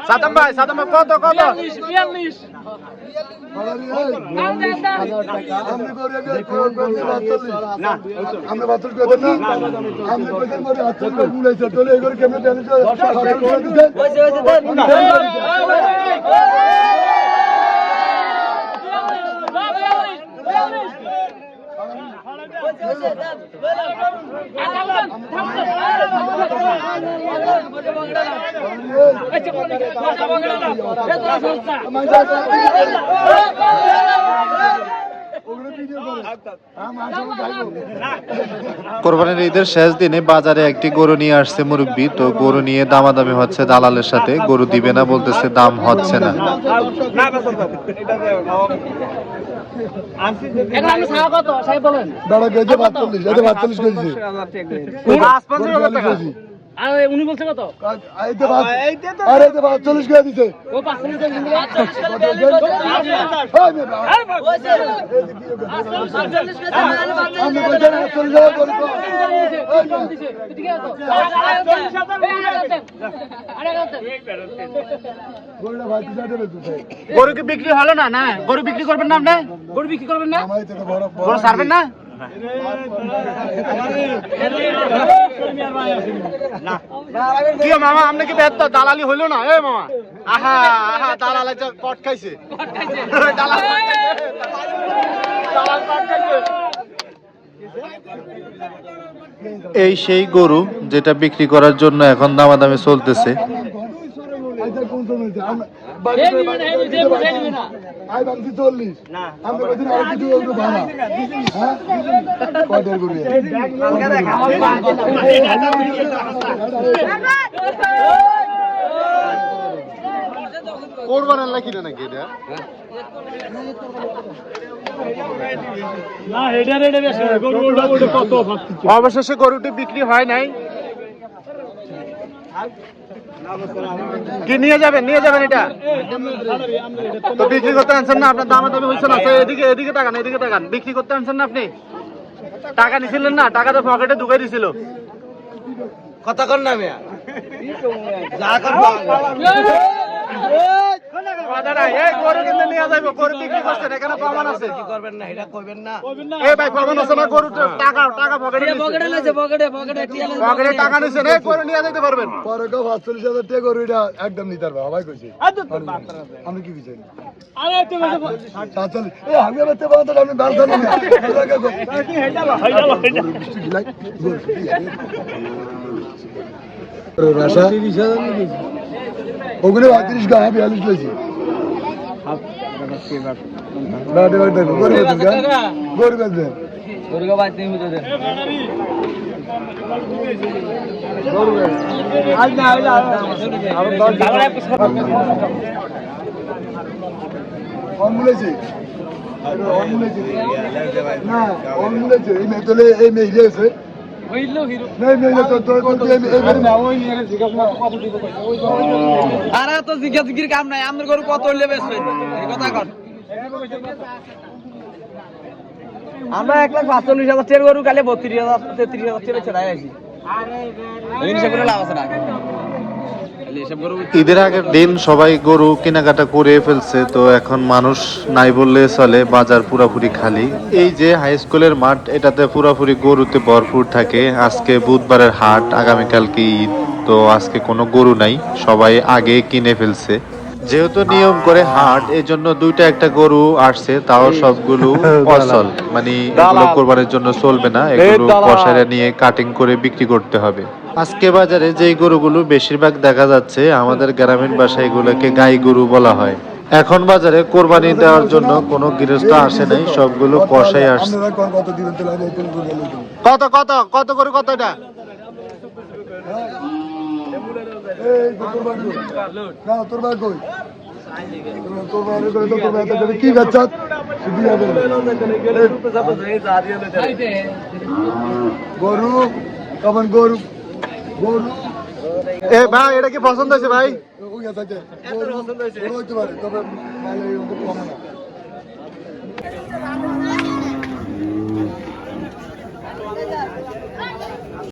সাদম ভাই কত কত? 42 কোরবানির ঈদের শেষ দিনে বাজারে একটি গরু নিয়ে আসছে মুরব্বি, তো গরু নিয়ে দামাদামি হচ্ছে দালালের সাথে। গরু দিবে না বলতেছে, দাম হচ্ছে না। আর উনি বলছে কত? আরে 45 করে দিতে ও 45 গরু কি বিক্রি হলো না? না গরু বিক্রি করবেন না? আপনি গরু বিক্রি করবেন না? গরু ছাড়বেন না? কি মামা আপনি কি ব্যস্ত? দালালি হইলো না? এ মামা আহা আহা দালাল কট খাইছে। এই সেই গরু যেটা বিক্রি করার জন্য এখন দামাদামি চলতেছে। কোরবান আল্লাহ কিনা নাকি এটা? অবশেষে গরুটি বিক্রি হয় নাই। কি নিয়ে যাবেন এটা? তো বিক্রি করতে আনছেন না? আপনার দামাদামি হয়েছে না? এদিকে তাকান। বিক্রি করতে আনছেন না আপনি? টাকা নিছিলেন না? টাকা তো পকেটে ঢুকাই দিছিল। কথা কর না মিয়া, যা করবো গরু কিন্তু নিয়ে যাইব। গরু বিক্রি করছেন, এখানে প্রমাণ আছে। কি করবেন না এটা কইবেন না? এই ভাই প্রমাণ আছে না? গরু টাকা পকেটে টাকা নিছেন, এই গরু নিয়ে যাইতে পারবেন। পরে 45,000 টাকা গরু এটা একদম নিতে পারবে ভাই কইছি। আমি কি কইছি? আরে তুই এই আমি বলতে পারতো আমি বারতা না। রাশা 30,000 নি দিছি। ওগুলো 35 গা 42 লইছি। বাড়ি দেখো গরু বেচবেন। গরু বাদ নেই মুজে দেন। গরু আজ না হইলা অমুলেছি না অমুলেছি এই মেতলে এই মেইলে আছে হইলো হিরো নাই তো আরে তো জিজ্ঞাসির কাম নাই। আমাদের গরু কত হইলে বেচবেন এই কথা কর। আমরা 1,45,000 টাকার গরু কালে 32,000 33,000 টাকা ছেড়াই আছি। এই নিশা করে লাভ আছে না। ঈদের আগের দিন সবাই গরু কেনাকাটা করে ফেলছে, তো এখন মানুষ নাই বললে চলে। বাজার পুরাপুরি খালি। এই যে হাই স্কুলের মাঠ, এটাতে পুরাপুরি গরুতে ভরপুর থাকে। আজকে বুধবারের হাট, আগামীকালকে ঈদ, তো আজকে কোনো গরু নাই, সবাই আগে কিনে ফেলছে। যেহেতু নিয়ম করে হাট, এই জন্য দুইটা একটা গরু আসছে, তাও সবগুলো অচল, মানে এগুলো কোরবানির জন্য চলবে না। এগুলো কষাইরা নিয়ে কাটিং করে বিক্রি করতে হবে। আজকে বাজারে যেই গরুগুলো বেশিরভাগ দেখা যাচ্ছে, আমাদের গ্রামীণ ভাষায় এগুলোকে গাই গরু বলা হয়। এখন বাজারে কোরবানি দেওয়ার জন্য কোনো গৃহস্থ আসে নাই, সবগুলো কষাই আসছে। কত কত কত গরু কত এটা? কি গরু কখন গরু গরু এ ভাই এটা কি পছন্দ হয়েছে ভাই?